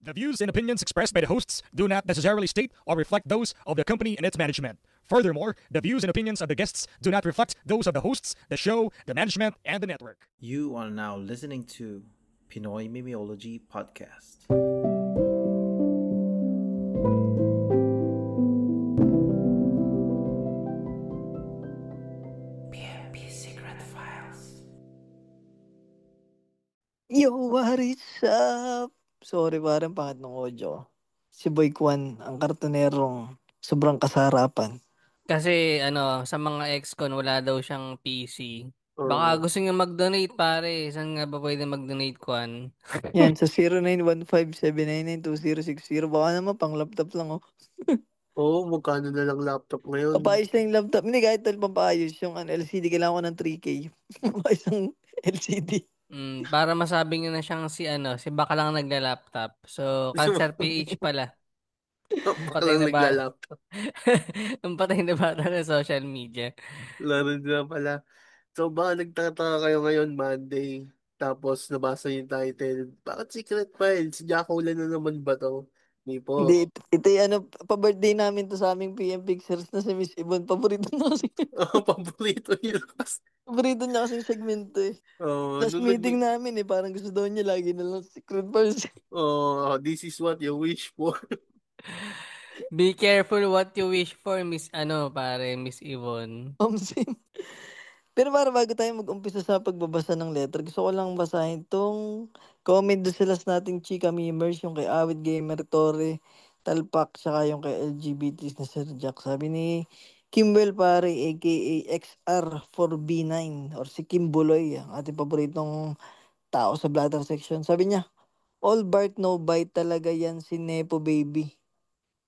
The views and opinions expressed by the hosts do not necessarily state or reflect those of the company and its management. Furthermore, the views and opinions of the guests do not reflect those of the hosts, the show, the management, and the network. You are now listening to Pinoy Mimiology Podcast. PMP Secret Files. Yo, what is up? Sorry, parang pangit ng audio. Si Boy Kwan, ang kartonerong sobrang kasarapan. Kasi sa mga ex-con wala daw siyang PC. Baka Oo. gusto niya mag-donate pare. Saan nga ba pwede mag-donate, Kwan? Yan, sa 0915-799-2060. Baka naman pang laptop lang, oh. Oo, magkano na lang laptop ngayon? Papaayos na yung laptop. Hindi, kahit tal pampaayos. Yung LCD, kailangan ko ng 3K. Papaayos ng LCD. Para masabi niyo na siyang si Baka lang nagla-laptop. So, Cancer PH pala. Baka Patay lang na ba? nagla-laptop. Ang patay na bata ng social media. Laro na pala. So, baka nagtataka kayo ngayon, Monday. Tapos, nabasa yung title. Bakit Secret Files? Jackolan na naman ba to? Hindi po. Hindi, ito yung pa-birthday namin to sa aming PM Pictures na si Miss Ibon. Paborito na kasi. Paborito niya kasi. Paborito niya kasi yung segmento eh. Last Nung meeting namin eh, parang gusto daw niya lagi na lang secret bars. this is what you wish for. Be careful what you wish for, Miss Yvonne. Omsim. Pero para bago tayo mag-umpisa sa pagbabasa ng letter, gusto ko lang basahin tong comment doon sa last nating chika memers, yung kay Awit Gamer Torre, Talpak, tsaka yung kay LGBTs na Sir Jack. Sabi ni Kimwell pare, aka XR4B9, or si Kim Buloy, ang ating paboritong tao sa bladder section. Sabi niya, all Bart no bite talaga yan si Nepo Baby.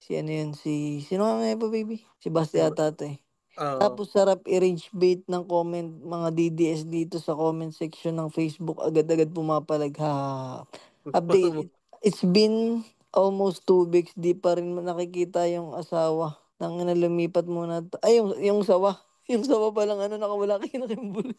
Si ano yun, sino nga Nepo Baby? Si Basti ata to eh. Oo. Tapos sarap i-rage bait ng comment mga DDS dito sa comment section ng Facebook. Agad-agad pumapalag. Ha. Update. It's been almost 2 weeks. Di pa rin nakikita yung asawa. Nang lumipat muna. Ay, yung sawa. Yung sawa palang nakawala kayo na kimbul.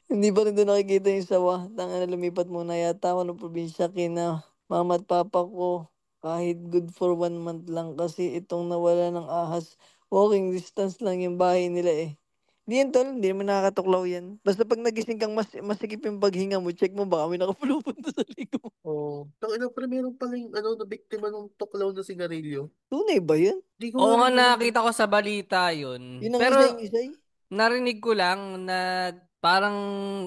Hindi pa rin doon nakikita yung sawa. Lumipat muna yata ako ng probinsya kina mama at papa ko. Kahit good for 1 month lang kasi itong nawala ng ahas. Walking distance lang yung bahay nila eh. Hindi yan tol, hindi naman nakakatuklaw yan. Basta pag nagising kang masikip yung paghinga mo, check mo baka may nakapulupunta sa ligo mo. Tangina, pero meron pala yung na biktima ng tuklaw na sigarilyo. Tunay ba yan? Hindi ko Oo nga nga, rin alam. nakita ko sa balita yun. Yun ang Pero isay-isay? narinig ko lang na parang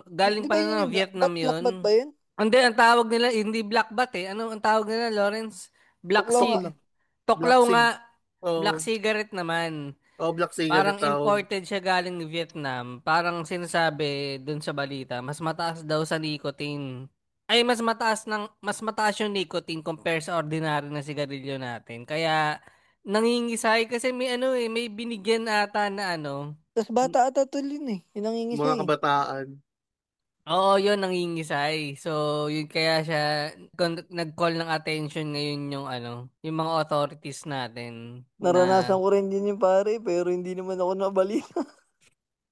galing Di ba pala yun ng yung Vietnam black bat ba yun. yun? Hindi, ang tawag nila, hindi black bat eh. Ano ang tawag nila, Lawrence? Black Tuklaw nga. Sea. Black Toklaw nga. Sig. Black Oo. cigarette naman. Black cigarette Parang tawag. imported siya galing Vietnam. Parang sinasabi dun sa balita, mas mataas daw sa nicotine. Ay, mas mataas yung nicotine compare sa ordinary na sigarilyo natin. Kaya nangingisay kasi may binigyan ata na Tas bata ata tol yun eh. Yun ang Mga ingisay eh. kabataan. Oo, yun nangingisay. So, yun kaya siya nag-call ng attention ngayon yung mga authorities natin na Naranasan ko rin din yung pare, pero hindi naman ako nabalita.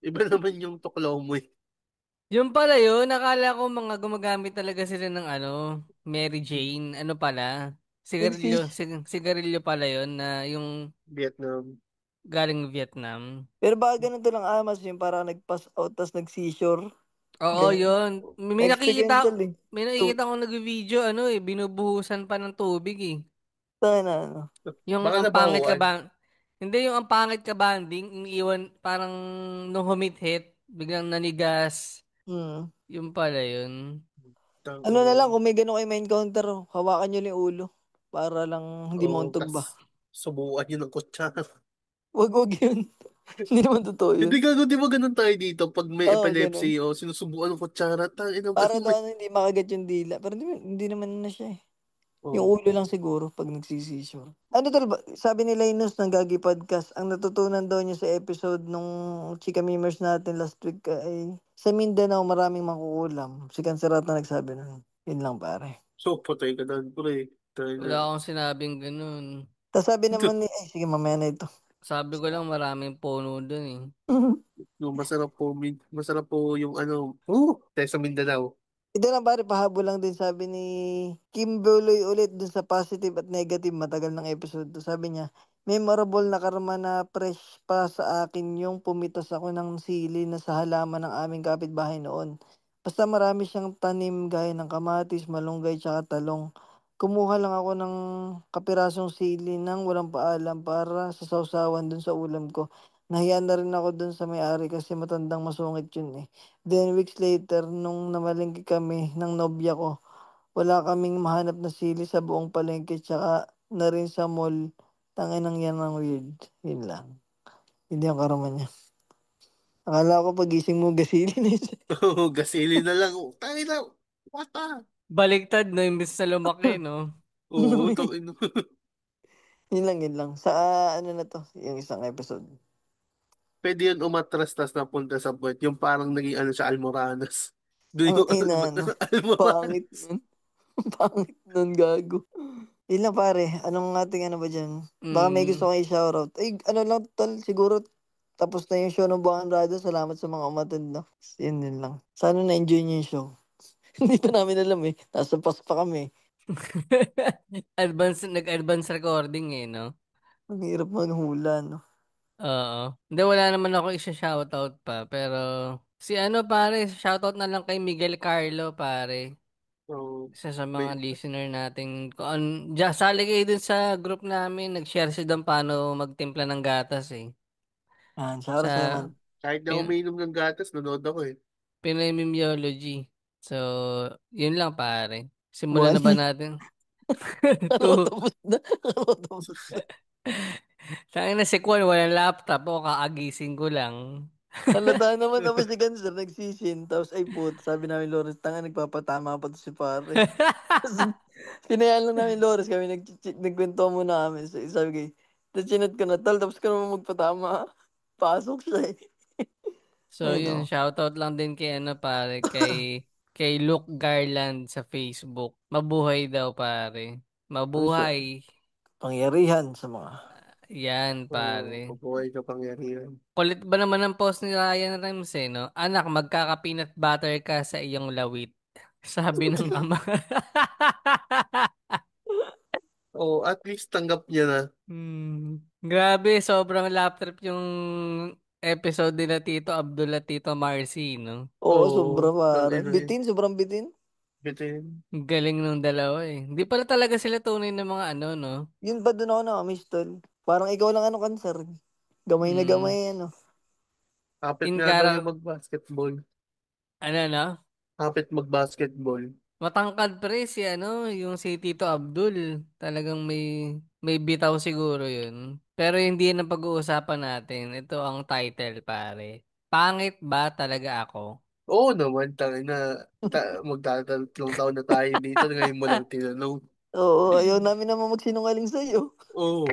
Iba naman yung tuklaw mo eh. yung pala yun, nakala ko mga gumagamit talaga sila ng Mary Jane. Ano pala? Sigarilyo, Nagsis. sigarilyo pala yun na yung Vietnam. galing Vietnam. Pero baka ganun to lang amas yung parang nag-pass out tas nag-seizure. Oo, Ganun. yun. Accidental eh. May So, nakikita akong nag-video, binubuhusan pa ng tubig eh. tayo na Yung Baka ang pangit ka nabawan. ba? Hindi yung ang pangit ka banding, iniiwan parang nung humit-hit, biglang nanigas. Hmm. Yung pala yun. Ano na lang, Tangina. kung may ganun kayo may encounter, hawakan nyo lang yung ulo. Para lang hindi mauntog Tas ba. subukan yun ng kutsara. Wag yun. Hindi naman totoo yun. Hindi gago, di ba ganun tayo dito? Pag may Oo, ganun. epilepsy o sinusubukan ng kutsara, tangina Para ganun daw may... hindi makagat yung dila. Pero hindi naman na siya eh. Yung Oh. ulo lang siguro pag nagsisisure. Ano tol ba? Sabi ni Linus ng Gagi Podcast, ang natutunan daw niya sa episode nung Chika Memers natin last week ay sa Mindanao maraming mangkukulam. Si Kanserat na nagsabi nun. Yun lang pare. So, patay ka doon, pre. Wala Tangina. akong sinabing ganun. Tapos sabi naman ni, ay sige mamaya na ito. Sabi ko lang maraming puno dun eh. Yung masarap po yung tesa Mindanao. Ito lang pare, pahabol lang din sabi ni Kim Boloy ulit dun sa positive at negative. Matagal ng episode to. Sabi niya, memorable na karma na fresh pa sa akin yung pumitas ako ng sili na sa halaman ng aming kapitbahay noon. Basta marami siyang tanim gaya ng kamatis, malunggay, tsaka talong. Kumuha lang ako ng kapirasong sili nang walang paalam para sa sausawan dun sa ulam ko. Nahiya na rin ako dun sa may-ari kasi matandang masungit yun eh. Then weeks later, nung namalengke kami ng nobya ko, wala kaming mahanap na sili sa buong palengke tsaka na rin sa mall. Tanginang yan ang weird. Yun lang. Hindi ang karama niya. Akala ko pagising mo gasili na yun. Oo, gasili na lang. Tayo na. Wata. Baliktad, no? Imbis na lumaki, no? Oo, tangina. Yun lang, yun lang. Sa ano na to, yung isang episode. Pwede yun umatras tas napunta sa point. Yung parang naging ano siya, Almoranas. Doon Ang yung ina, no? Pangit Almoranas. nun. Pangit nun, gago. Yun lang pare, anong ating ano ba dyan? Baka may gusto Mm. kong i-shoutout. Ay, ano lang, tol, siguro tapos na yung show ng Buwan Brado. Salamat sa mga umatid, no? Yun, yun lang. Sana na-enjoy niyo yung show. Hindi pa namin alam eh. Nasa pas pa kami. Nag-advance recording eh, no? Ang hirap manghula, no? Oo. Hindi, wala naman ako isa-shoutout pa. Pero, si ano pare, shoutout na lang kay Miguel Carlo, pare. So, Isa sa mga may, listener natin. Sali kayo dun sa group namin. Nag-share siya doon paano magtimpla ng gatas eh. Yan, shoutout sa'yo, Sa man. kahit na pin umiinom ng gatas, nanood ako eh. Pinoy Mimiology. So, yun lang pare. Simulan na One. ba natin? Ano Two. tapos na? Ano tapos? Saan na si Kwan, walang laptop. O, kaagising ko lang. Halata naman tapos si Ganser nagsisin. Tapos ay put, sabi namin Lawrence, tanga nagpapatama pa to si pare. Tapos pinayaan lang namin Lawrence, kami nagkwento muna kami. So, sabi ko, tapos chinat ko na tal, tapos ka naman magpatama. Pasok siya eh. So, Ay yun, no. shoutout lang din kay ano pare, kay Luke Garland sa Facebook. Mabuhay daw pare. Puso. Mabuhay. Pangyarihan sa mga. Yan Oo, pare. pabuhay ka pangyarihan. Kulit ba naman ang post ni Ryan Rems eh, no? Anak, magkaka-peanut butter ka sa iyong lawit. Sabi ng ama. Oo, at least tanggap niya na. Grabe, sobrang lap trip yung episode nila Tito Abdul at Tito Marcy, no? Oo, sobra Oo, pare. tangina yun. Bitin, sobrang bitin. Bitin. Ang galing nung dalawa eh. Hindi pala talaga sila tunay na mga ano, no? Yun pa doon ako na-amiss tol. Parang ikaw lang ano cancer. Gamay na Mm. gamay ano. Kapit In nga daw character, yung mag-basketball. ano no? Kapit mag-basketball. Matangkad pre si ano, yung si Tito Abdul. Talagang may bitaw siguro yun. Pero hindi yan ang pag-uusapan natin. Ito ang title pare. Pangit ba talaga ako? Oo naman, tangina. Magtatatlong taon na tayo dito. Ngayon mo lang tinanong. Oo, ayaw namin naman magsinungaling sa'yo. Oo.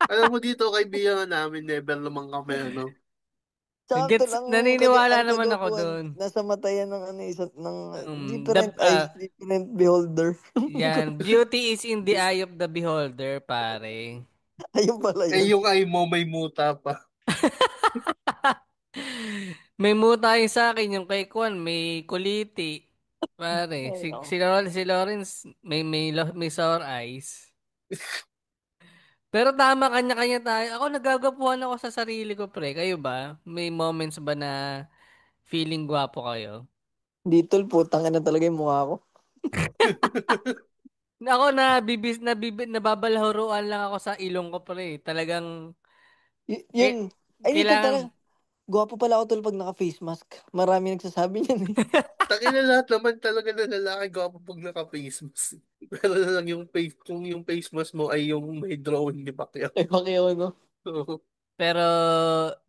Alam mo dito, kaibigan namin, never naman kami, ano. Sakto Gets, lang naniniwala ang naman ako katotohan. doon. Nasa matayan ng ano, isa, ng Um, the, different eyes, different beholder. Yan, beauty is in the eye of the beholder, pare. Ayun pala Eh, yun. yung ay mo may muta pa. May mutay sa akin yung kay Kwan, may kuliti. Pare, Ay, no. si Lawrence may sour eyes. Pero tama, kanya-kanya tayo. Ako nagagapuhan ako sa sarili ko, pre. Kayo ba? May moments ba na feeling gwapo kayo? Dito, putang na talaga yung mukha ko. Ako nababalahuruan lang ako sa ilong ko, pre. Talagang Yun. kay, Ay, dito talaga. kailangan Gwapo pala ako tol pag naka-face mask. Marami nagsasabi niyan eh. Tangina lahat naman talaga ng lalaki gwapo pag naka-face mask. Pero na lang yung face, kung yung face mask mo ay yung may drawing ni Pacquiao. Ay, pakiyaw, no? Oo. pero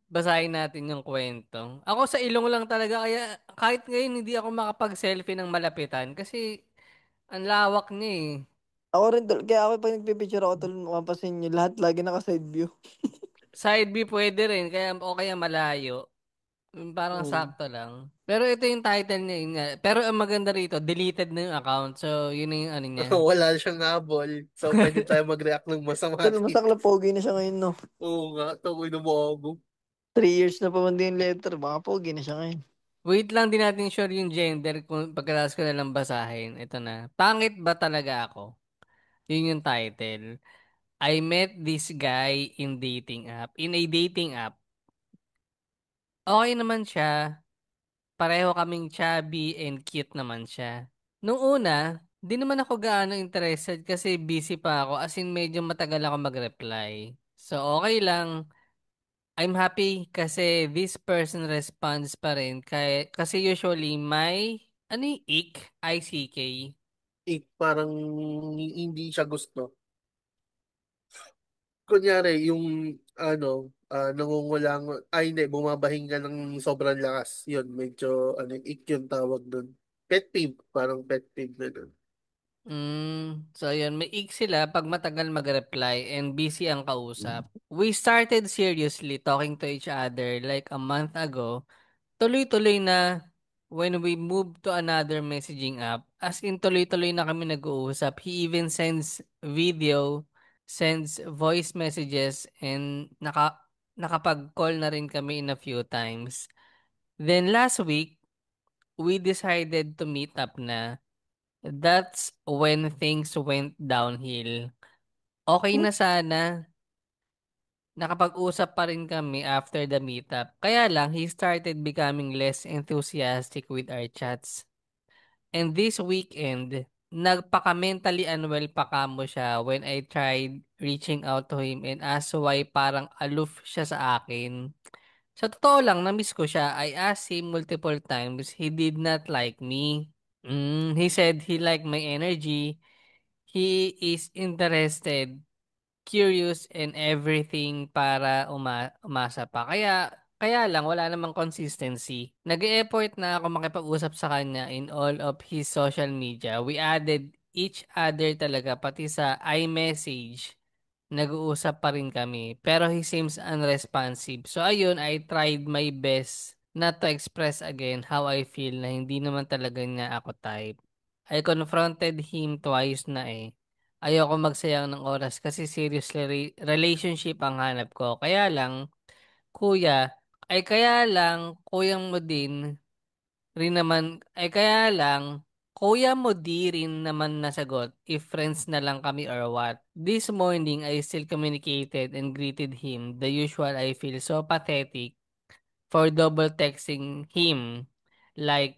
basahin natin yung kwento. Ako sa ilong lang talaga kaya kahit ngayon hindi ako makapag-selfie ng malapitan kasi ang lawak niya eh. Ako rin tol. Kaya ako pag nagpipicture ako tol, mapapansin nyo, lahat lagi naka-side view. Side B pwede rin kaya o kaya malayo. Parang Oo. sakto lang. Pero ito yung title niya yun nga. Pero ang maganda rito, deleted na yung account. So yun na yung ano niya. Wala siyang habol. So, pwede tayo mag-react ng masama Tol, dito. masakla pogi na siya ngayon, no? Oo nga, tungoy na mo ako. 3 years na pa man din yung letter. Baka pogi na siya ngayon. Wait lang, din natin sure yung gender kung pagkatapos ko na lang basahin. Ito na. Pangit ba talaga ako? Yun yung title. I met this guy in a dating app. Okay naman siya. Pareho kaming chubby and cute naman siya. Nung una, di naman ako gaano interested kasi busy pa ako as in medyo matagal ako mag-reply. So okay lang. I'm happy kasi this person responds pa rin kasi usually may ano yung ICK. Parang hindi siya gusto. Kunyari, yung nangungulang, hindi, bumabahing ka ng sobrang lakas. Yun, medyo, yung tawag dun. Pet peeve, parang pet peeve na dun. So yun, may ik sila pag matagal mag-reply and busy ang kausap. We started seriously talking to each other like a month ago. Tuloy-tuloy na when we moved to another messaging app. As in, tuloy-tuloy na kami nag-uusap. He even sends video, sends voice messages, and nakapag-call na rin kami in a few times. Then last week, we decided to meet up na. That's when things went downhill. Okay na sana. Nakapag-usap pa rin kami after the meetup. Kaya lang, he started becoming less enthusiastic with our chats. And this weekend, nagpaka-mentally unwell pa kamo siya when I tried reaching out to him and asked why parang aloof siya sa akin. Sa totoo lang, na-miss ko siya. I asked him multiple times. He did not like me. He said he liked my energy. He is interested, curious, and everything para umasa pa. Kaya lang, wala namang consistency. Nag-e-effort na ako makipag-usap sa kanya in all of his social media. We added each other talaga, pati sa iMessage. Nag-uusap pa rin kami. Pero he seems unresponsive. So ayun, I tried my best not to express again how I feel na hindi naman talaga niya ako type. I confronted him twice na eh. Ayoko magsayang ng oras kasi seriously relationship ang hanap ko. Kuya, kaya lang, kuyang mo din rin naman, kaya lang, kuya mo di rin naman nasagot if friends na lang kami or what. This morning, I still communicated and greeted him. The usual, I feel so pathetic for double texting him. Like,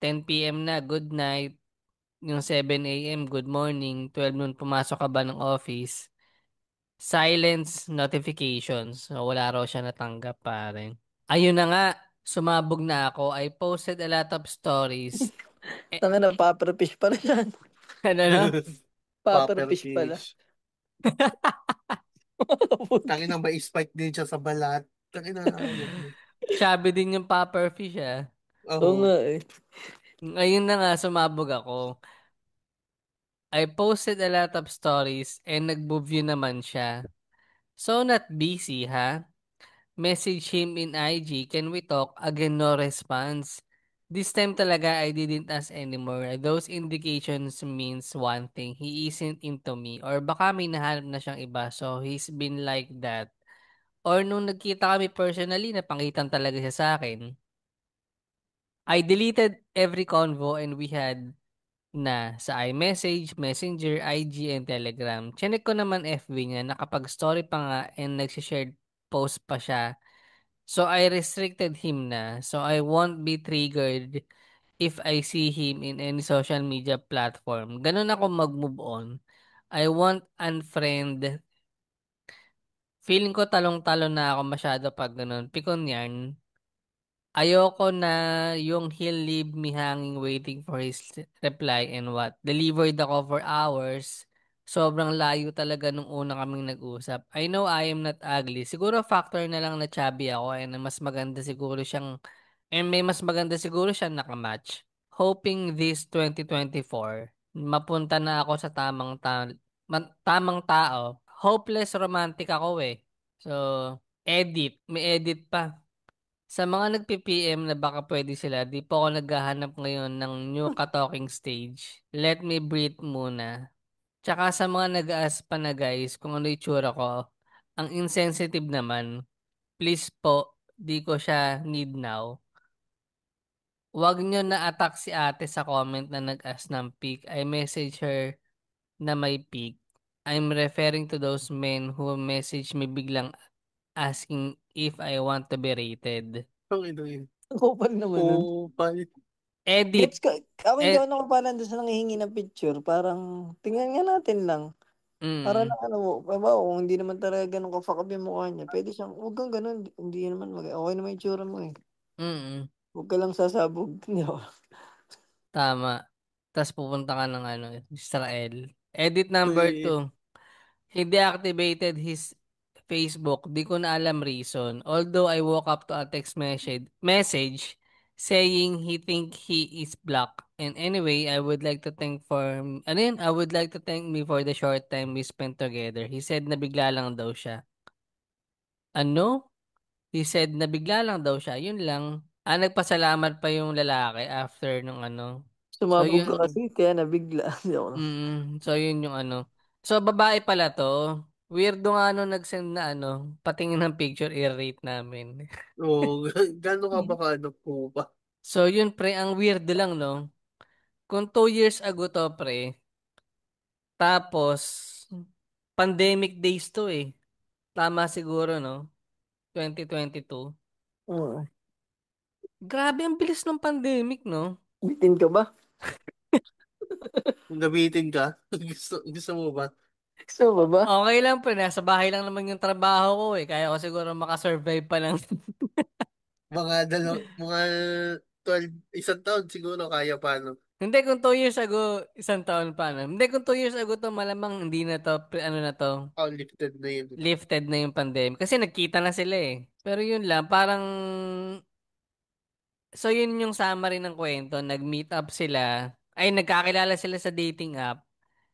10 p.m. na, good night. Yung 7 a.m., good morning. 12 noon, pumasok ka ba ng office? Silence notifications. So, wala raw siya natanggap pa rin. Ayun na nga, sumabog na ako. I posted a lot of stories. Eh, Tanga na, paperfish pala yan. ano no? Popper Paperfish pala. fish. Tangina, may spike din siya sa balat. Tangina, ayok mo. Sabi din yung pufferfish ah. Oo nga Oo. eh. Ayun na nga, sumabog ako. I posted a lot of stories and nag-view naman siya. So not busy ha? Message him in IG, can we talk? Again, no response. This time talaga I didn't ask anymore. Those indications means one thing. He isn't into me. Or baka may nahanap na siyang iba. So he's been like that. Or nung nagkita kami personally, napangitan talaga siya sa akin. I deleted every convo and we had na sa iMessage, Messenger, IG, and Telegram. Chinek ko naman FB niya, nakapag-story pa nga and nagsishared post pa siya. So I restricted him na. So I won't be triggered if I see him in any social media platform. Ganun ako mag-move on. I won't unfriend. Feeling ko talong-talon na ako masyado pag ganun. Pikon yan. Ayoko na yung he'll leave me hanging waiting for his reply and what. Delivered ako for hours. Sobrang layo talaga nung una kaming nag-usap. I know I am not ugly. Siguro factor na lang na chubby ako and may mas maganda siguro siyang nakamatch. Hoping this 2024, mapunta na ako sa tamang tao. Hopeless romantic ako eh. So, may edit pa. Sa mga nagpi-PM na baka pwede sila, di po ako naghahanap ngayon ng new ka-talking stage. Let me breathe muna. Tsaka sa mga nag-aas pa na guys kung ano itsura ko, ang insensitive naman. Please po, di ko siya need now. Wag nyo na-attack si ate sa comment na nag-ask ng pic. I message her na may pic. I'm referring to those men who message me biglang asking if I want to be rated. Ang ino yun. Kupal naman nun. Kupal. Edit. Gets ko, ako hindi Ed, ako nakupalan doon sa nanghihingi ng picture. Parang, tingnan nga natin lang. Para mm, lang ano, bawa kung hindi naman talaga ganun ka-fuck up yung mukha niya, pwede siyang, huwag kang ganun, hindi naman okay naman yung tsura mo eh. mm, Huwag ka lang sasabog, di ba? tama. Tapos pupunta ka ng ano, Israel. Edit number Eh, 2. He deactivated his Facebook. Di ko na alam reason. Although I woke up to a text message saying he think he is blocked. And anyway, I would like to thank for ano yun? I would like to thank me for the short time we spent together. He said na bigla lang daw siya. Ano? He said na bigla lang daw siya. Yun lang. Nagpasalamat pa yung lalaki after nung ano. So Sumabog ka yun, kasi, kaya nabigla. Di ako. so yun yung ano. So babae pala to. Weirdo nga no nag-send na ano, patingin ng picture i-rate namin. Oo, gano'n ka ba ka ano po ba? So yun pre, ang weirdo lang no. Kung 2 years ago to pre, tapos pandemic days to eh. Tama siguro no, 2022. Oo. Grabe ang bilis ng pandemic no. Bitin ka ba? Gamitin ka? Gusto mo ba? Gusto mo ba? Okay lang pre, nasa bahay lang naman yung trabaho ko eh. Kaya ko siguro makasurvive pa lang. Mga 12, isang taon siguro kaya pa, no? Hindi, kung 2 years ago, isang taon pa na. Hindi, kung 2 years ago to, malamang hindi na to, ano na to, Oh, lifted na yun. lifted na yung pandemic. Kasi nagkita na sila eh. Pero yun lang, parang, so yun yung summary ng kwento. Nag-meet up sila, ay nagkakilala sila sa dating app,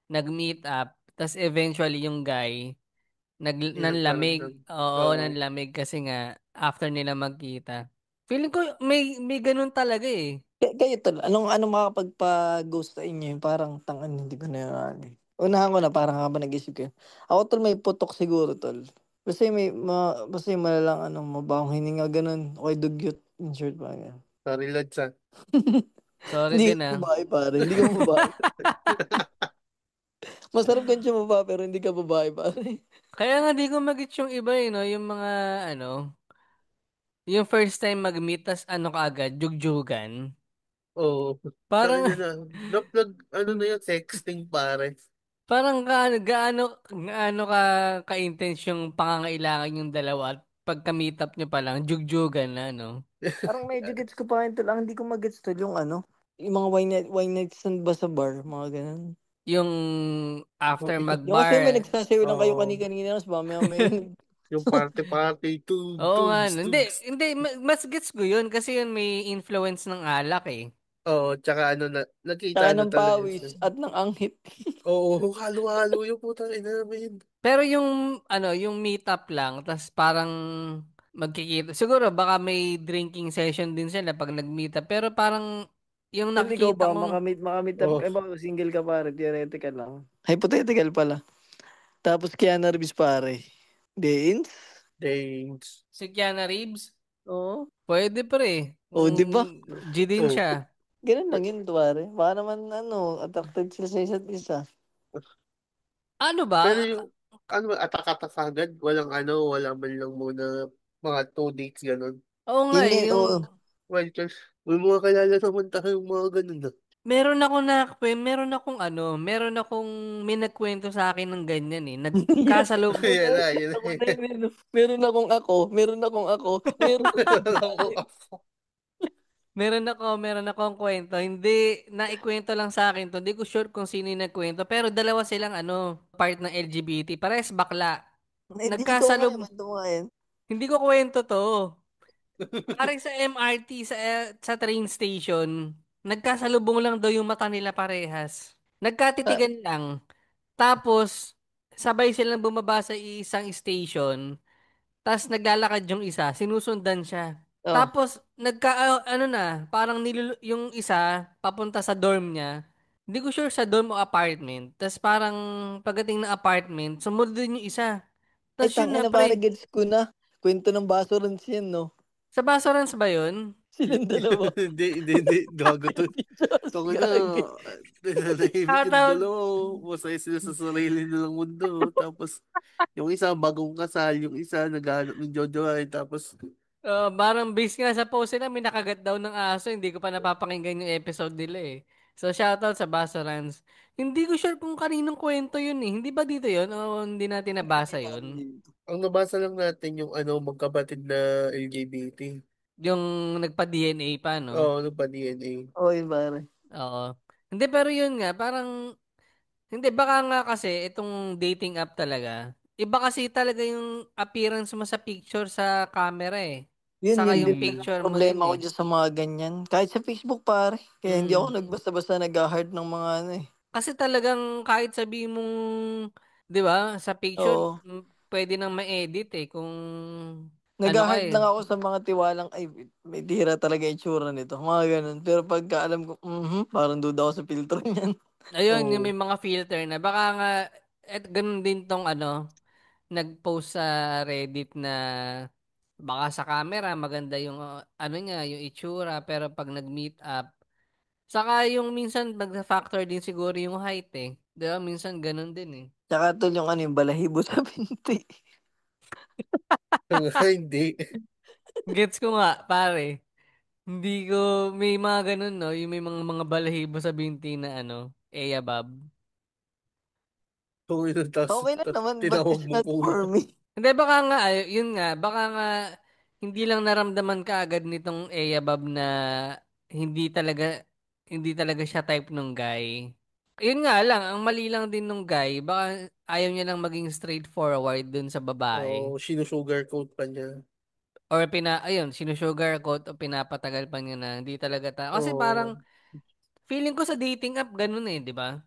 nag-meet up, tas eventually yung guy, Parang, nanlamig, oo, oh, nanlamig kasi nga, after nila magkita. Feeling ko, may ganun talaga eh. Kayo tol, anong makapagpa-ghost sa inyo? Yung parang tangan, hindi ko na yun. Unahan ko na, parang habang nag-isip kayo. Ako tol, may putok siguro tol. Basta yung malalang mabahong hininga, ganun. Okay, dugyot, in short pa. Ganun. sorry Lods, ah. Sorry Hindi din ka ah. babae, pare. Hindi ka babae. Masarap kang tsumaba, pero hindi ka babae, pare. Kaya nga di ko magets yung iba eh, no? Yung mga, ano, yung first time mag-meet, tas ano ka agad, jugjugan. Oo. Sabi Parang, nila, ano na yun, texting pare. parang gaano ka-intense yung pangangailangan yung dalawa at pagka-meet up nyo pa lang, jugjugan na, no? Parang medyo gets ko pa rin tol. Ang hindi ko magets tol, yung yung mga wine night stand ba sa bar, mga ganun. Yung Yung, after yung kasi may mag-bar. nagsasayo lang kayo Oo. kani-kanina, tapos mamaya Yung party-party, Oo nga, tugs, no? Hindi, tugs. hindi, mas gets ko yun kasi yun may influence ng alak eh. Oo, tsaka ano, nakita tsaka ano ng talaga pawis siya. at ng anghit. Oo, halo-halo yung putang ina namin. Pero yung ano, yung meetup lang, tas parang magkikita. Siguro baka may drinking session din sila pag nag-meetup. Pero parang yung Tol, ikaw nakikita ba, kong makamit up, Oo, ba, single ka pare, theoretical lang. Hypothetical pala. Tapos Keanu Reeves pare. Deins? thanks. si Keanu Reeves, Oo. pwede pre. Oh, Kung di ba? G din Oo. siya. Ganun lang yun, pare. Baka naman, attracted sila sa isa't isa. Ano Pero ba? yung, ano, atak-atak agad, wala man lang muna mga 2 dates, ganun. Oo nga Yun nga, eh, yung oo. Well, kasi may mga kilala naman tayo mga ganun na. meron akong ano, meron akong may nagkwento sa akin ng ganyan eh. Yan, Nagkasalub Yan na, yun na. ako na yun, meron akong pare. Meron akong kwento. Hindi, naikwento lang sa akin to. Hindi ko sure kung sino yung nagkwento. Pero dalawa silang ano, part ng LGBT. Pares bakla. Ikaw nga yun, Nagkasalub. kwento mo nga yan. Hindi ko kwento to. Parang sa MRT, sa train station, nagkasalubong lang daw yung mata nila parehas. Ah, Nagkatitigan lang. Tapos, sabay silang bumaba sa isang station. Tas naglalakad yung isa, sinusundan siya. oh. Tapos ano na, parang yung isa papunta sa dorm niya. Hindi ko sure sa dorm o apartment. Tas parang pagdating ng apartment, sumunod din yung isa. Ay, Tas yun tangin na na pare, pre. gets ko na. Kwento ng baso rin siyan, no? Sa Basorans ba yun? Silang dalawa. Hindi. Gago to. Diyos, Toko na, gagi. nanahimik yung Shoutout. dalawa. Masaya sila sa sarili nilang mundo. Tapos, yung isa bagong kasal, yung isa naghahanap ng jojoy. Tapos, Parang based nga sa post nila, may nakagat daw ng aso. Hindi ko pa napapakinggan yung episode nila eh. So, shoutout sa Basorans. Hindi ko sure kung kaninong kwento yun eh. Hindi ba dito yun? O hindi natin nabasa yun? ang nabasa lang natin yung magkapatid na LGBT. Yung nagpa-DNA pa, no? Oo, ano pa DNA. Oy, pare. Oo. Hindi, pero yun nga, parang, hindi, baka nga kasi itong dating app talaga, iba kasi talaga yung appearance mo sa picture sa camera eh. Saka Yun yung din talaga picture mo din problema ko eh. dyan sa mga ganyan. Kahit sa Facebook, pare. Kaya hindi ako Mm. nagbasta-basta nag-heart ng mga ano eh. Kasi talagang kahit sabihin mong, 'di ba, sa picture Oo. pwede nang ma-edit eh kung ano ka Nag-heart eh. lang ako sa mga tiwalang, ay, may tira talaga yung itsura nito. Mga ganun. Pero pagka alam ko, parang duda ako sa filter niyan. Ayun, yung Oo. may mga filter na. Baka nga, ganun din tong nag-post sa Reddit na baka sa camera maganda yung ano niya, yung itsura, pero pag nag-meet up, saka yung minsan nag-factor din siguro yung height eh. 'Di ba? Minsan ganun din eh. Tsaka tol yung ano yung balahibo sa binti. Hindi. Gets ko nga, pare. Hindi ko, may mga ganun, no? Yung may mga balahibo sa binti na Bob. Kung ino, Okay lang tas naman, but tinawag it's mong not kuya. for me. Hindi, baka nga, yun nga, baka nga, hindi lang naramdaman ka agad nitong Bob na hindi talaga, hindi talaga siya type ng guy. Yun nga lang, ang mali lang din nung guy, baka ayaw niya lang maging straightforward dun sa babae. Oo, sinusugarcoat pa niya. Or ayun, sinusugarcoat o pinapatagal pa niya na hindi talaga kasi Oo, parang, feeling ko sa dating app, ganun eh, di ba?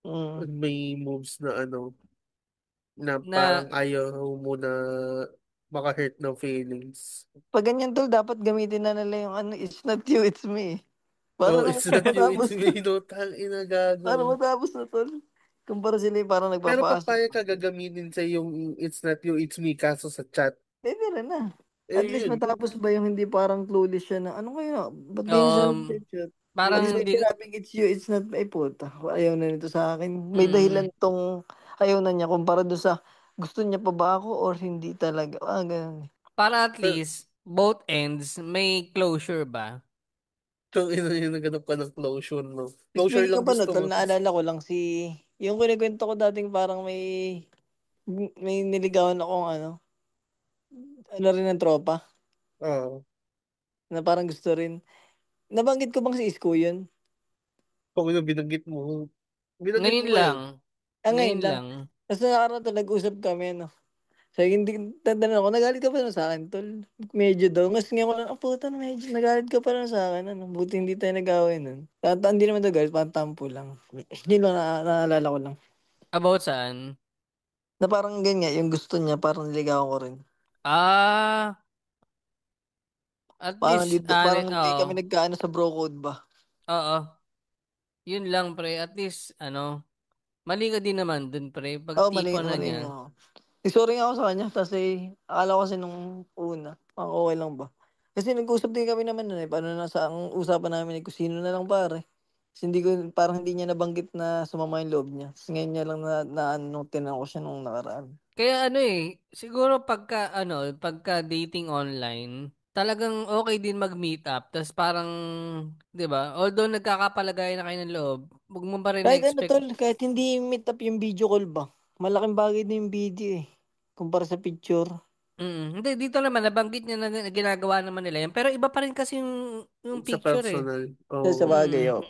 Mm. may moves na na Na parang ayaw mo na maka-hurt ng feelings. Pag ganyan tol, dapat gamitin na nila yung ano, it's not you, it's me. Para Oh, naman it's not you, matapos it's na. me, no? Tang ina Para gago. matapos na tol. Kumpara sila yung parang Pero nagpapaasa. papaya ka gagamitin sa yung it's not you, it's me kaso sa chat. Pwede rin na. Eh At least yun. matapos ba yung hindi parang clueless siya na, ano kayo, ba't ganyan siya um nag-chat? At parang least pag hindi sinabing it's you, it's not, ay puta, ayaw na nito sa akin. May mm, dahilan tong ayaw na niya kumpara doon sa gusto niya pa ba ako or hindi talaga. Ganun. para at Pero least both ends may closure ba? kung ino yung naghanap ka ng closure, no? Closure Speaking lang of ano, gusto mo. tol, naalala ko lang yung kinikwento ko dating parang may niligawan akong ano rin ng tropa, Oo. na parang gusto rin. Nabanggit ko bang si Isko yun? Kung ino binanggit Ngayon mo lang. eh. Ngayon Ngayon lang. lang. Tapos nakarating to, nag-usap kami, no. So, hindi, tanda ako, nagalit ka pa rin sa akin, tol. Medyo daw. Mas ngayon ko lang, puta, medyo nagalit ka pa rin sa akin, ano. Buti hindi tayo nag-away nun. Hindi naman daw galit, parang tampo lang. Yun lang, naalala ko lang. About saan? Na parang ganyan, yung gusto niya, parang niligawan ko rin. Ah, at least, Parang hindi oo. kami nagkaano sa bro code ba? Oo. Yun lang, pre. At least, mali ka din naman dun, pre. Pag Oo, tipo na mali niya. nga ako. Sorry nga ako sa kanya kasi akala ko kasi nung una, okay lang ba? Kasi nag-usap din kami naman nun eh. Paano na sa ang usapan namin eh, kung sino na lang pare. Kasi hindi ko, parang hindi niya nabanggit na sumama yung loob niya. Kasi ngayon niya lang tinanong ko siya nung nakaraan. Kaya siguro pagka dating online, talagang okay din mag-meet up. Tapos parang, 'di ba? Although nagkakapalagayan na kayo ng loob, wag mo pa rin Kahit ano na-expect. tol, kahit hindi meet up yung video call ba? Malaking bagay din yung video eh. Kumpara sa picture. Hindi, dito naman nabanggit niya na ginagawa naman nila yan. Pero iba pa rin kasi yung Sa picture eh. personal. Sa Oo. bagay, Mm. oh.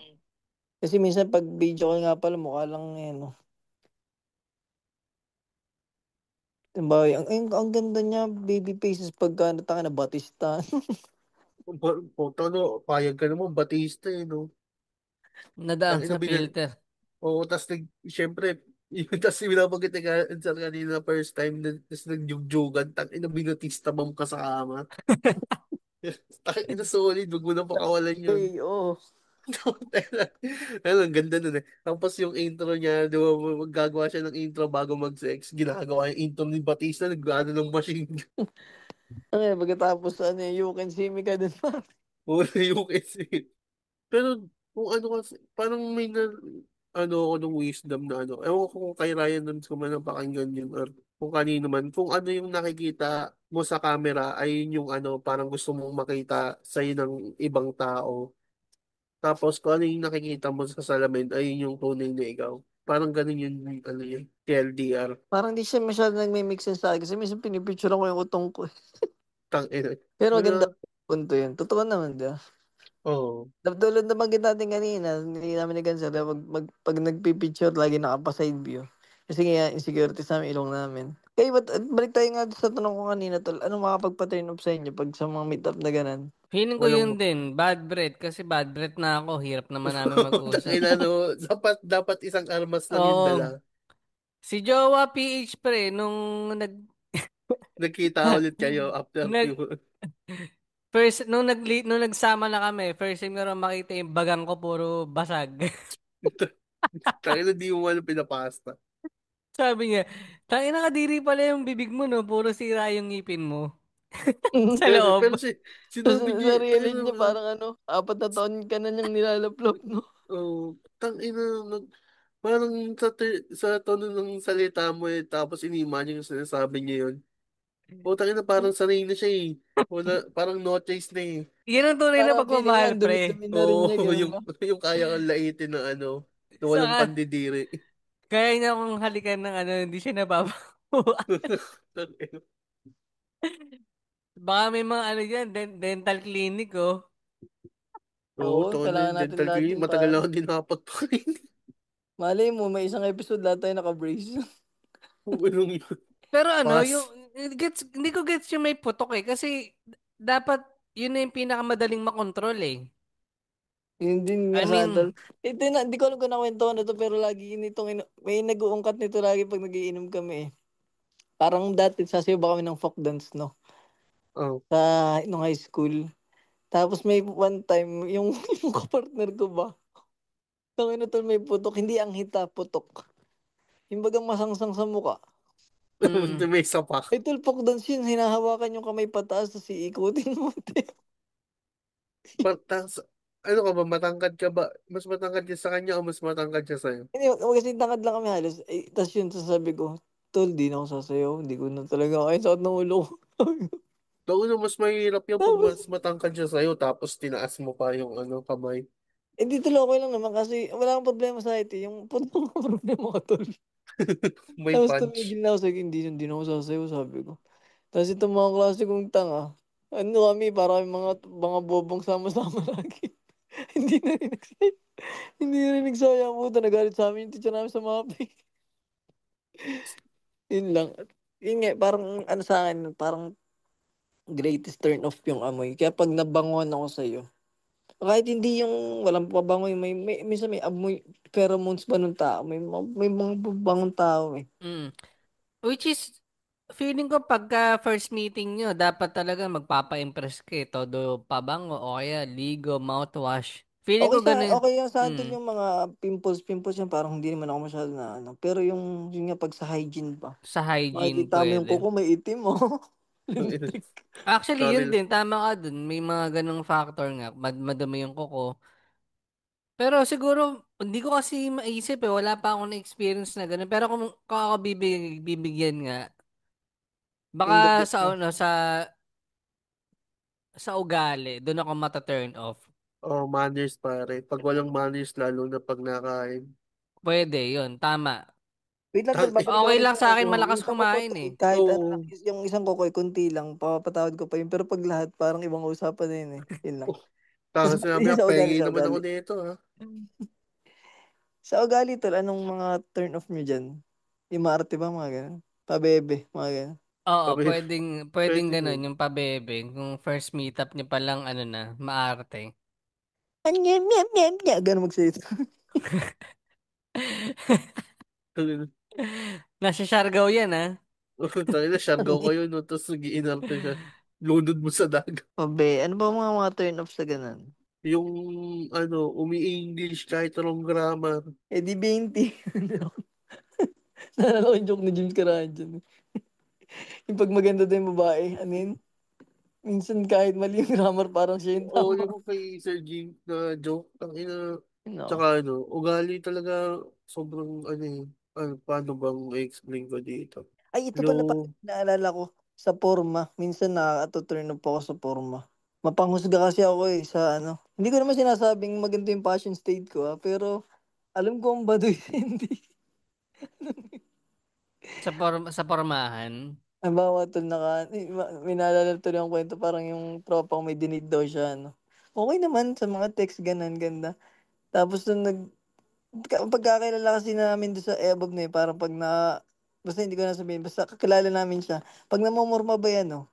Kasi minsan pag video call nga pala, mukha lang no. Diba, ang ganda niya, baby faces pagka nataka na Batista. Puta no, payag ka naman, Batista eh, no? Nadaan Tangina sa filter. Oo, tas siyempre, yung tas binabanggit ni Sir kanina first time, tas nagjugjugan, tangina binatista bang kasama. Tangina solid, wag mo na pakawalan yun. Hey, oh. Ano, ang ganda nun eh. Tapos yung intro niya, di ba, maggagawa siya ng intro bago mag-sex, ginagawa yung intro ni Batista, nag-ano ng machine. Pagkatapos, you can see me ka dun pa. Wala yung kasi. Pero kung ano kasi, parang may ano ako ng wisdom na ano. Ewan ko kung kay Ryan nun ko man napakinggan yun or kung kanino man. Kung ano yung nakikita mo sa camera ay yun yung ano, parang gusto mong makita sa'yo ng ibang tao. Tapos kung ano yung nakikita mo sa salamin ay yun yung tunay na ikaw. Parang ganun yun, ano yun, TLDR. Parang di siya masyado nagme-make sense sa akin kasi minsan pinipicture ko yung utong ko. Tang ina. Pero maganda Wala. punto yun. Totoo naman, di ba? Oo. Tulad na banggit natin kanina, hindi namin ni Ganser, pag nagpipicture, lagi nakapa-side view. Kasi nga, insecurities namin, ilong namin. Kaya ba't, balik tayo nga sa tanong ko kanina, tol. Anong makapagpa-turn off sa inyo pag sa mga meet up na ganun? Feeling ko Walang yun din, bad breath. Kasi bad breath na ako, hirap naman namin mag-usap. Tangina, no, dapat isang armas lang yung Oo. dala. Si Jowa PH pre, nung Nagkita ulit kayo after nag few. nung nagsama na kami, first time ko rin makita yung bagang ko puro basag. Tangina, di mo alam pinapasta. Sabi niya, tangina kadiri pala yung bibig mo no, puro sira yung ngipin mo sa Pero loob. sinabi niya, Sarili tangina, niya, parang ano, 4 na taon ka na niyang nilalaplop, no? tangina, parang sa tono ng salita mo tapos inimagine yung sinasabi niya yun. Tangina, parang sanay na siya eh. Wala, parang no choice na eh. Yan ang tunay na Parang feeling niya, pagmamahal, ang pre. dumi-dumi na rin niya, Yung, gano'n ba? yung kaya kang laitin na ano, na walang Saka, pandidiri. kaya niya akong halikan ng ano, hindi siya nababawa. Tangina. Baka may mga ano dyan, dental clinic, oh. Oo, Oo, taon na kailangan yun. natin Dental lahat clinic. yun, Matagal na pare. ako din nakapagpakinig. Malay mo, may isang episode lahat tayo naka-brace. Kung anong yun. Pero ano, yung, Pass. hindi ko gets yung may putok eh. Kasi, dapat, yun na yung pinakamadaling makontrol eh. Yun din I nga sa tol. mean, Ito na, hindi ko alam kung nakwento ko na to, pero lagi may nag-uungkat nito lagi pag nagiinom kami eh. Parang dati, sasayaw ba kami ng folk dance, no? Oh. Sa, nung high school. Tapos may one time, yung, yung kapartner ko ba? Tangin na tol, may putok. Hindi ang hita, putok. Yung bagang masangsang sa muka. mm, May sapak. Ay, tol, folk dance yun. Hinahawakan yung kamay pataas, tapos iikutin mo. Patas. Ano ka ba? Matangkad ka ba? Mas matangkad ka sa kanya o mas matangkad siya sa'yo? Hindi, kasi tangad lang kami halos. Eh, tapos yun, sasabi ko, tol, di na ako sasayaw. Hindi ko na talaga kaya sakit ng ulo ko. Taon mas mahirap yan pag mas Tapos, matangkad siya sa'yo tapos tinaas mo pa yung ano, kamay. hindi tol, okay lang naman kasi wala akong problema sa IT. Yung punto ko problema ko, tol. May Tapos punch. tumigil na ako sa hindi na ako sasayaw, sabi ko. Tapos itong mga klase kong tanga, ano kami, para kami mga bobong sama-sama lagi. Hindi na rin nagsaya. Hindi na rin nagsaya ang puta. Nagalit sa amin yung teacher namin sa MAPE. Yun lang. Yun nga, parang ano sa akin, parang greatest turn off yung amoy. Kaya pag nabangon ako sa'yo, kahit hindi yung walang pabangoy, minsan may amoy pheromones ba nung tao? May mga babangong tao eh. mm. Which is, feeling ko pagka first meeting nyo, dapat talaga magpapa-impress ka eh. Todo pabango o kaya ligo, mouthwash. Feeling ko ganun. Okay yan sa atin Mm, yung mga pimples yan, parang hindi naman ako masyado na ano. Pero yung nga pag sa hygiene pa, sa hygiene makikita mo yung pwede. kuko may itim mo. Lintik. Actually, yun Karil. din. Tama ka dun. May mga ganong factor nga. Madumi yung kuko. Pero siguro, hindi ko kasi maisip eh. Wala pa akong na-experience na ganun. Pero kung ako bibigyan nga, baka In the pit sa, mo. ano, sa ugali, doon ako mata-turn off. Oh, manners pare. Pag walang manners, lalo na pag nakain. Pwede, yun. Tama. Wait lang, tol, Tang- babalik ako Okay dun lang sa sa kuko. akin malakas Yung isang kuko, kumain tol, eh. kahit ano lang, Oo. yung isang kuko, kunti lang, papatawad ko pa yun. Pero pag lahat, parang ibang usapan na yun eh. Yun lang. Oh, tanga Tapos sinabi yung niya, sa ugali, pengi sa naman ako ugali. nito ha. Sa ugali, tol, anong mga turn off nyo dyan? Yung maarte ba, mga ganun? Pabebe, mga ganun. Oo, Sabi, pwedeng pwede ganun, din. yung pabebe. Kung first meetup niyo pa lang, ano na, maarte. Anyam, nyam, nyam, nyam. Ganun magsalita. Nasa Siargao yan, ah. Tayo na, siargaw kayo, no? Tapos nag-iinarte siya. Lunod mo sa dagat. Pabe, ano ba mga turn off sa ganun? Yung, ano, umi-English kahit wrong grammar. Eh di 20. Naalala ko yung joke ni James Carahan dyan. Yung pag maganda daw yung babae, ano yun? Minsan kahit mali yung grammar, parang siya yung Oo, tama. yung kay Sir Jim na joke, ang ina, No. tsaka ano, ugali talaga, sobrang ano eh, paano bang i-explain ko dito? Ay, ito pala pa, Low, naalala ko, sa forma. Minsan nakaka-turn off ako sa forma. Mapanghusga kasi ako eh, sa ano. Hindi ko naman sinasabing maganda yung passion state ko pero alam ko ang baduy hindi. Sa pormahan. Halimbawa tol may naalala tuloy ang kwento parang yung tropa ko may dinate daw siya ano. Okay naman sa mga text ganun ganda. Tapos nung pagkakilala kasi namin doon sa EBOB na yun, parang pag basta hindi ko na sabihin, basta kakilala namin siya. Pag namumurma ba yan, no?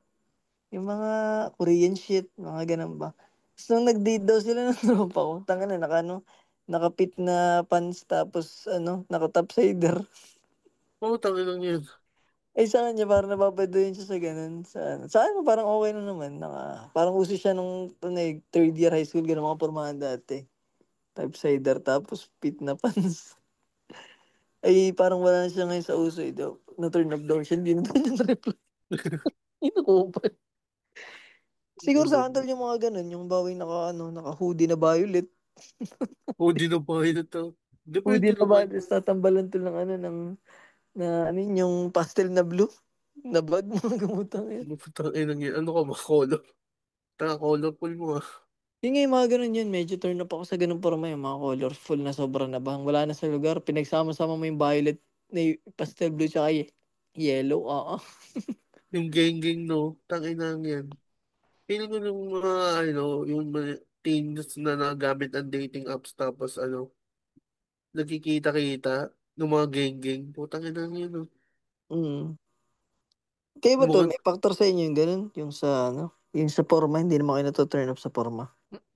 Yung mga Korean shit, mga ganun ba. So, nung nag-date daw sila ng tropa ko, tanga na, nakapit na pants, tapos, naka-topsider. putang ina yun. Eh, sa kanya, parang napapadoyin siya sa ganun. Sa akin, parang okay na naman. Parang uso siya nung third year high school, ganun mga pormahan dati. Topsider, tapos fit na pants. Ay, parang wala na siya ngayon sa uso eh. Na-turn off daw siya. Hindi na daw niya reply. Inukupal. Siguro sa akin tol, yung mga ganun, yung bawing naka-hoodie na violet. Oh, di na ba yun ito? Depende Hoodie na naman. violet, tapos tatambalan tol ano yun, yung pastel na blue. Na bag, mga gamutang yun. Putang ina yun. Ano ka ba, color? Colorful mo ah. Yung nga yung mga ganun yun, medyo turn up ako sa ganun forma, yung mga colorful na sobrang nabang. Wala na sa lugar, pinagsama-sama mo yung violet, na yung pastel blue, tsaka yellow, Yung geng-geng, no? Tangina yan. Feeling ko yung mga, ano, yung mga teens na nagamit ang dating apps tapos, ano, nagkikita-kita ng mga geng-geng. Putang ina yun, no? Mm. Kayo ba tol, Mga, may factor sa inyo yung ganun? Yung sa forma, hindi naman kayo natuturn up sa forma.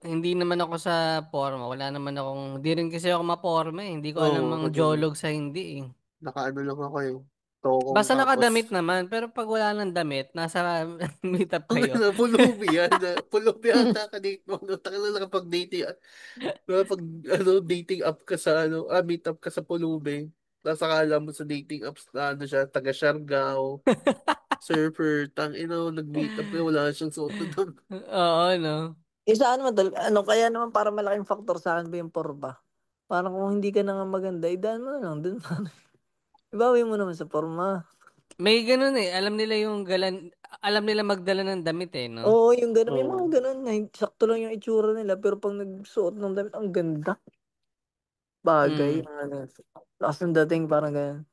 Hindi naman ako sa porma. Wala naman akong, hindi rin kasi ako maporma eh. Hindi ko alam oo, ang ako din. jolog sa hindi eh. Nakaano lang ako eh. Tokong Basta tapos. nakadamit naman, pero pag wala ng damit, nasa meet up Ang kayo. ina, pulubi yan. Pulubi ata ka date mo. Taka na nakapag-dating. Pag ano, dating app ka sa ano, meet up ka sa pulubi. Tapos akala mo sa dating apps na ano siya, taga Siargao, surfer, tang ina, nag-meet up ka, wala siyang suot na doon. Oo, no? Isa kaya naman para malaking factor sa akin ba yung forma? Parang kung hindi ka na nga maganda, idaan mo na lang dun. Ibawi mo naman sa forma. May ganun eh. Alam nila magdala ng damit eh, no? Oo, yung ganun. May mga Oo. ganun na sakto lang yung itsura nila. Pero pag nagsuot ng damit, ang ganda. Bagay. Mm. Lakas ng dating, parang ganun.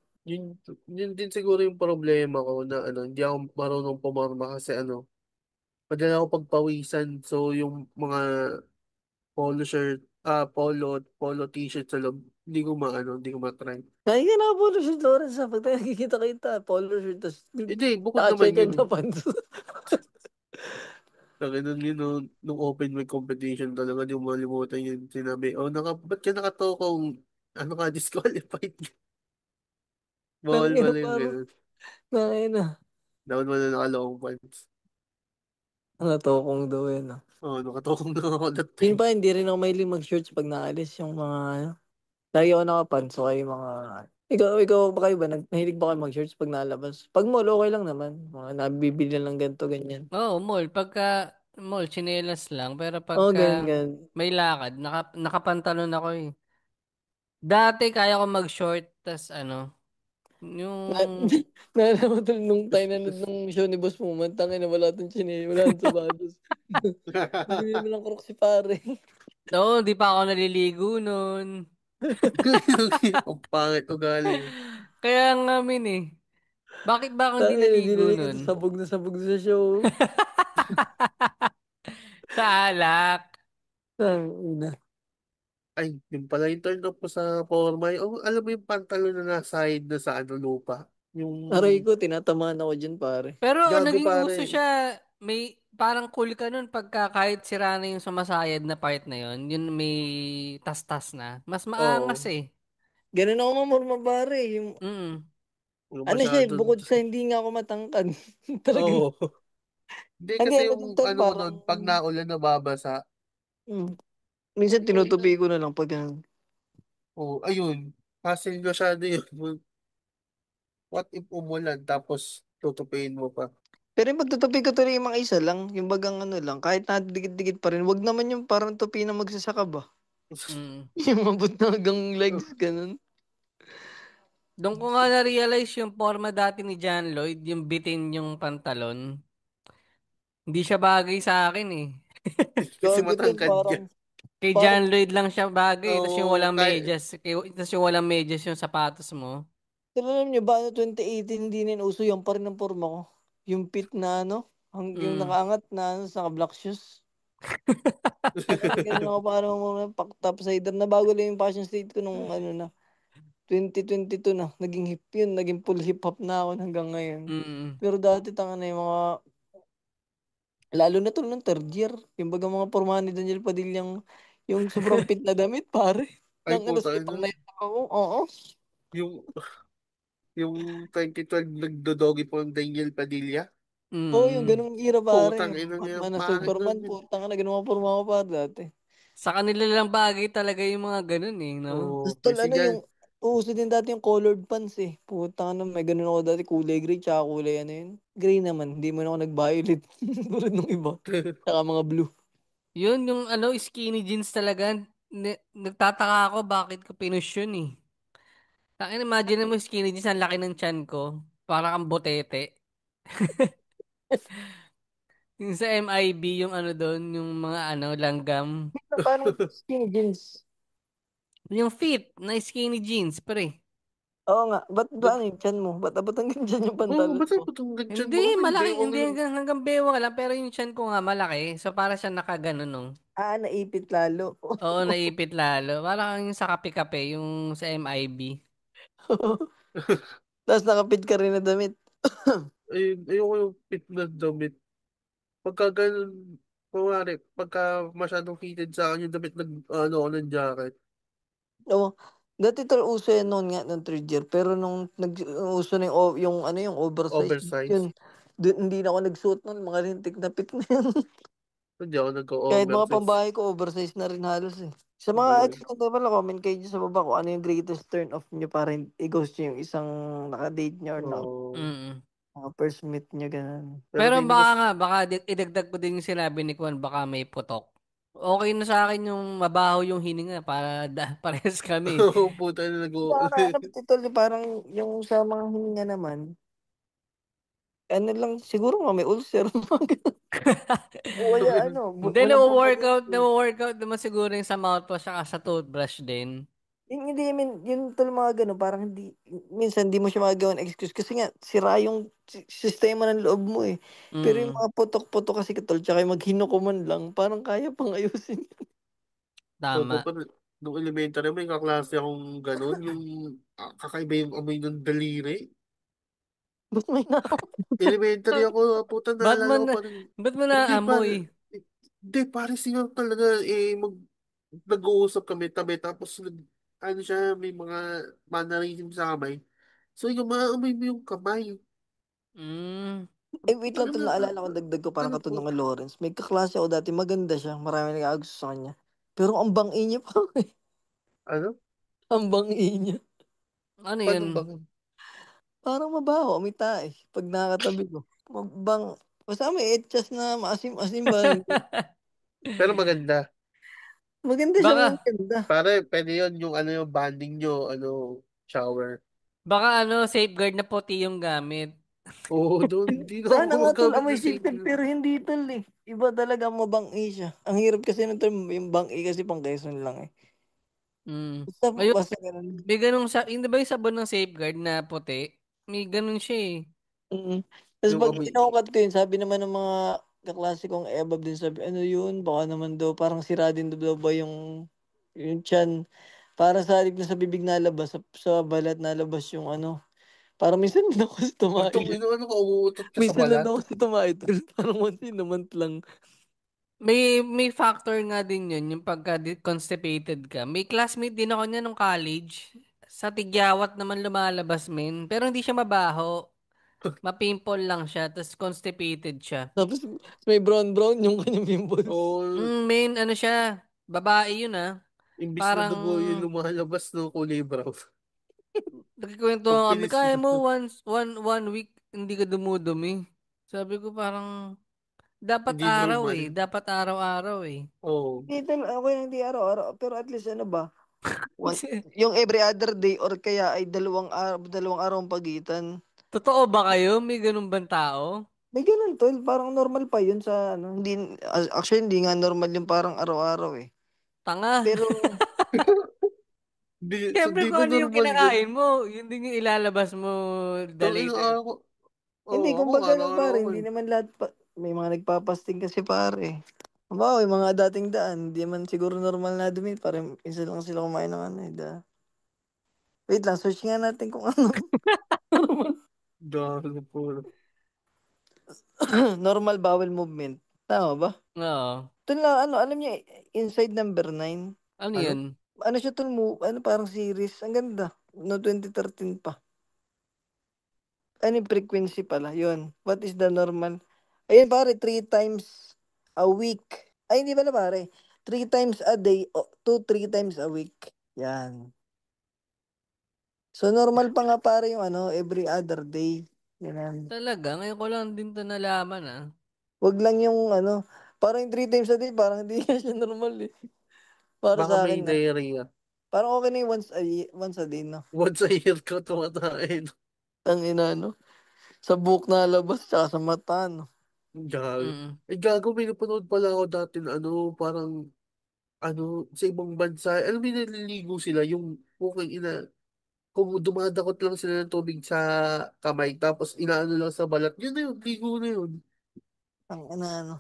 Yun din siguro yung problema ko na ano, hindi ako marunong pumarma kasi ano, madala ako pagpawisan. So yung mga polo shirt, polo t-shirt sa loob, hindi ko matry. Kaya ka na polo shirt, Lawrence. Pag tayo nakikita-kita, polo shirt, tapos Hindi, bukod naman naka-checkered yun. na pants. Ganun yun, nung open mic competition talaga, di mo malimutan yun. Sinabi, oh, ba't ka nakatokong, ano ka, disqualified? Bawal Tangina, pala yung parang, ganun. tangina. Dapat mo na naka-long pants. Ang tokong daw yun. Oh, nakatokong na ako that Yun time. pa, hindi rin ako mahilig mag-shorts pag naalis yung mga, lagi ako nakapants, so kayo mga, ikaw ba kayo ba, nahilig ba kayo mag-shorts pag nalabas? Pag mall, okay lang naman. Mga nabibili lang ganito, ganyan. Oo, mall. Mall, tsinelas lang. Pero Oo, pagka ganyan, ganyan. may lakad, nakapantalon ako eh. Dati kaya ko mag-short, tas ano, yung... Na, naalala mo tol, nung tayo nanood ng show ni Boss Puman, tangin na wala tong wala tong sapatos. Bumili mo lang crocs si pare. Oo, di pa ako naliligo nun. Ang pangit ugali. Kaya nga min eh. Bakit ba ako hindi Tangin na, naligo dinala nun? sa sabog sa show. Sa alak. Tangin na. Ay, yung pala yung turn up ko sa forma. Oh, alam mo yung pantalon na nasa side na sa ano, lupa? Yung Aray ko, tinatamaan ako dyan, pare. Pero gago naging uso pare. siya, may parang cool ka nun pagka kahit sira na yung sumasayad na part na yun may tas-tas na. Mas Oo. maangas eh. Ganun ako mamorma, pare. Mm. Yung Siya, masyado. bukod sa hindi nga ako matangkad. Talagang, Oo. Hindi hindi, kasi ano yung din tol, ano ko parang, nun, pag naulan nababasa. mm, minsan tinutupi ko na lang pag ganun. Oh, ayun. Hassle masyado yun. What if umulan tapos tutupiin mo pa? Pero yung pagtutupi ko tuloy yung mga isa lang, yung bagang ano lang, kahit na dikit-dikit pa rin, wag naman yung parang tupi na magsasaka ba? Mm. Yung mabot na hanggang legs, ganun. Doon ko nga na-realize yung forma dati ni John Lloyd, yung bitin yung pantalon. Hindi siya bagay sa akin eh. Kasi Gago din, matangkad ka. parang, Kay parang, John Lloyd lang siya bagay, tapos yung Oo, walang medyas. Tapos yung walang medyas yung sapatos mo. alam niyo ba, ano, 2018, hindi na uso yan pa rin ang forma ko. Yung pit na ano, yung Mm. nakaangat na ano, sa naka-black shoes. Ganun ako parang mga top sider na bago lang yung fashion state ko nung ano na, 2022 na. Naging hip yun, naging full hip hop na ako hanggang ngayon. Mm. Pero dati tanga na yung mga, lalo na to nung third year, yung baga mga pormahan ni Daniel Padillang, yung sobrang fit na damit, pare. Ay Nang ano, puta, pang na ako, oo. yung, yung 2012 nagdodogi po ng Daniel Padilla. Oo, yung Mm. ganung era pare, Putang yung ina niya, Batman na pangit nun. Superman, putang na, ganun mga porma ko pare dati. Sa kanila lang bagay talaga yung mga ganun eh, no? Tapos Oo, tol, kasi ano yan. yung, uso din dati yung colored pants eh. Puta na, may ganun ako dati, kulay gray, tsaka kulay ano yun. Gray naman, hindi mo na ako nag-violet. Tulad nung iba. Tsaka mga blue. Yun, yung ano, skinny jeans talaga. Nagtataka ako bakit ko pinush yun eh. Imagine mo skinny jeans, ang laki ng tiyan ko. Para kang botete. Yung sa MIB, yung ano doon, yung mga ano, langgam. Paano skinny jeans? Yung fit na skinny jeans, pre. Oo nga, ba't ba Ba't, ano yung tiyan mo? Ba't abot hanggang dyan yung oo, pantalon ba't mo? ako itong nag-chan Hindi, mo? Hindi, malaki. okay Hindi lang. hanggang bewang lang. Pero yung tiyan ko nga malaki. So, para siya nakaganon, no? Ah, naipit lalo. Oo, naipit lalo. Parang yung sa kape-kape, yung sa MIB. Tapos nakapit ka rin na damit. Ayoko yung fit na damit. Pagka ganun, kumari, pagka masyadong fitted sa akin yung damit ano, ako ng jacket. Oo. Dati tol, uso yan noon nga, nung third year. Pero nung uso na yung, yung ano yung oversize, Oversize. yun. Hindi na ako nagsuot nun, mga lintik na pit na yun. Hindi ako Kahit mga nag-oversize. pambahay ko, oversize na rin halos eh. Sa mga Bagay. ex ko pala, comment kayo dyan sa baba kung ano yung greatest turn off nyo para i-ghost nyo yung isang nakadate nyo or Mm. first meet nyo, ganun. Pero Pero feeling ko, baka nga, baka idagdag ko din yung sinabi ni Kwan, baka may putok. Okay na sa akin yung mabaho yung hininga para parehas kami. puta na Ano ba ito, parang yung sa mga hininga naman, ano lang, siguro nga may ulcer. O kaya ano, Hindi, walang pampalit. nawo-workout naman siguro yung sa mouthwash at sa toothbrush din. Hindi, I mean, yun tol mga gano'n, parang hindi, minsan hindi mo siya magagawa ng excuse kasi nga, sira yung sistema ng loob mo eh. Pero yung Mm, mga putok-putok kasi tol, tsaka yung maghino ko man lang, parang kaya pang ayusin. Opo tama. pa, nung elementary, may kaklase akong ganun, yung kakaiba yung amoy ng daliri. Ba't may na? Elementary ako, puta, Ba't mo naalala ko na, pa rin. ba't mo Hindi pa, naamoy? hindi, pare siya talaga, nag-uusap kami, tabi, tapos, ano siya, may mga mannerism sa kamay. So, yung maamoy mo yung kamay. Mm, Wait lang Putang tol, ina, naalala ko, dagdag ko, parang ano po? katulad ng Lawrence. May kaklase ako dati, maganda siya, marami nag-aagusto sa kanya. Pero ang bangi niya pa, Ano? ang bangi niya. ano Paano yun? ba? Parang mabaho, may tae. Pag nakakatabi ko, magbang, basta may etchas na maasim-asim ba? Pero maganda. Maganda siyang Baka, maganda. Pare, pwede yun yung ano yung banding nyo, ano, shower. baka ano, safeguard na puti yung gamit. Oo, doon. Hindi na ako Sana nga tol, gumagamit amoy ng sipit, safety. pero hindi tol eh. Iba talaga mabangi siya. Ang hirap kasi ng term, yung bangi kasi pang Quezon lang eh. Mm. Basta, Ayun, basta ganun. may ganung sa, hindi ba yung sabon ng safeguard na puti? May ganun siya eh. Mm. Tapos Yung pag amoy. kinokat ko yun, sabi naman ng mga kaklase kong ebab din, sabi, ano yun, baka naman daw, parang sira din daw ba yung chan. Para sa halip na sa bibig nalabas, sa balat nalabas yung ano. Parang minsan lang ako sa Putong tumae. ino, ano ka, umuutot ka sa Minsan lang balat. ako sa tumae. Parang once in a month lang. May factor nga din yun, yung pagka constipated ka. May classmate din ako niya nung college. Sa tigyawat naman lumalabas min. Pero hindi siya mabaho. Ma-pimple lang siya, tapos constipated siya. Tapos may brown-brown yung kanyang pimples. O, Main, ano siya, babae yun ah. imbis na Parang, dugo yung lumalabas ng kulay brown. nagkikwento kami, Pagpilis kaya mo. mo one week, hindi ka dumudumi. Sabi ko parang, dapat Hindi araw normal. eh. Dapat araw-araw eh. Oo. Okay, hindi araw-araw. Pero at least ano ba? One, yung every other day or kaya ay dalawang araw ang pagitan. Totoo ba kayo? May ganun bang tao? May ganun tol, parang normal pa yun sa ano, hindi actually hindi nga normal yung parang araw-araw eh. Tanga. Pero Siyempre Di kung ba ano yung normal yun? kinakain mo, yun din yung ilalabas mo the Tang ina later. ako. Oo, hindi ako kumbaga lang araw-araw pare, ako hindi eh. naman lahat may mga nagpapasting kasi pare. Kumbaga, yung mga dating daan, hindi man siguro normal na dumi, parang isa lang sila kumain ng ano eh. Wait lang, search nga natin kung ano. Gago po. Normal bowel movement. Tama ba? Oo. Ito na, ano, alam niya, inside number 9. Ano Ano? yun? Ano siya ito, ano, parang series. Ang ganda. No, 2013 pa. Ano yung frequency pala? Yun. What is the normal? Ayun, pare, 3 times a week. Ay, hindi pala, pare. 3 times a day, o 2, 3 times a week. Yan. So, normal pa nga, pare, yung ano, every other day. Yan. Talaga, ngayon ko lang din to nalaman ah. Wag lang yung, ano, parang yung 3 times a day, parang hindi nga siya normal eh. Para Baka sa may akin na. diarrhea. Parang okay na yung once a day, no? Once a year ka tumatayin. Ang ina, no? Sa buhok na labas, tsaka sa mata, no? Gago. Mm. Eh, gago, may napanood pala ako dati na ano, parang, ano, sa ibang bansa. Alam mo, yung naliligo sila, yung puking ina, kung dumadakot lang sila ng tubig sa kamay, tapos inaano lang sa balat, yun na yun, ligo na yun. Ang ina, no?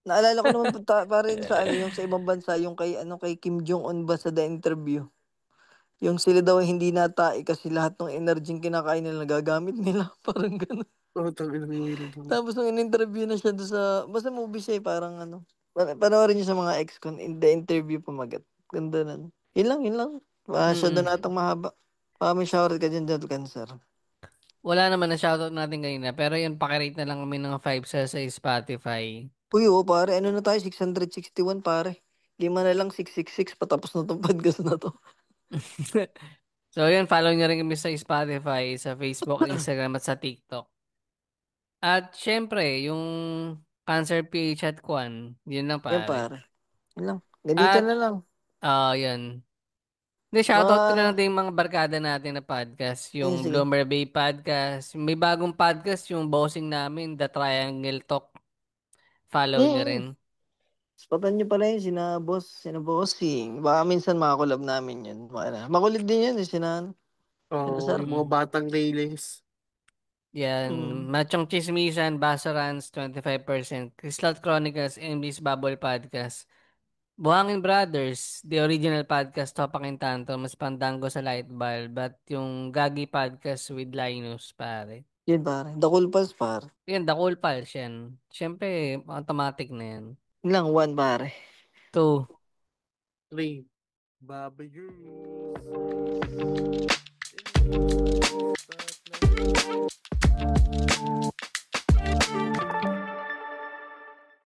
Naalala ko naman pa rin sa ano, yung sa ibang bansa, yung kay Kim Jong-un ba sa The Interview. Yung sila daw ay hindi natae kasi lahat ng energy kinakain nila nagagamit nila. Parang gano'n. Oh, tangin ng weirdo. Tapos nung in-interview na siya doon basta movie siya eh, parang ano. Panoorin niyo sa mga ex-con, in the interview pumagat. Ganda nun. Yun lang, yun lang. Siya doon Mm. atang mahaba. May shower ka dyan, Jad Cancer. Wala naman na shoutout natin kanina, pero yun, pakirate na lang kami ng 5 sa Spotify. Uy, oo, pare. Ano na tayo? 661, pare. Lima na lang, 666. Patapos na tong podcast na to. So yun, follow nyo rin kami sa Spotify, sa Facebook, Instagram at sa TikTok. At syempre, yung Cancer PH at Kwan, yun lang Yan, pare. pare. Yun lang. Ganito At, na lang. yun. Hindi, shoutout ko na lang Mga... din yung mga barkada natin na podcast. Sige, Yung sige. Bloomer Bay Podcast. May bagong podcast, yung bossing namin, The Triangle Talk. Follow nyo Mm. rin. Spatan nyo pala yun, sina bossing. Baka minsan makakolab namin yun. Makulit din yun, sina Oh, sir. yung mga Mm. batang Reyes. Yan. Mm. Machong Chismisan, Basorans, 25%. Crystal Chronicles, MB's Bubble Podcast. Buhangin Brothers, the original podcast, Topak and Tanto, mas pandango sa light bulb. At yung Gagi Podcast with Linus, pare. Yun, pare. The Cool Pals, pare. Yan, The Cool Pals yan. Siyempre, automatic na yan. Yun lang, one, pare. 2. 3. Baba Juice.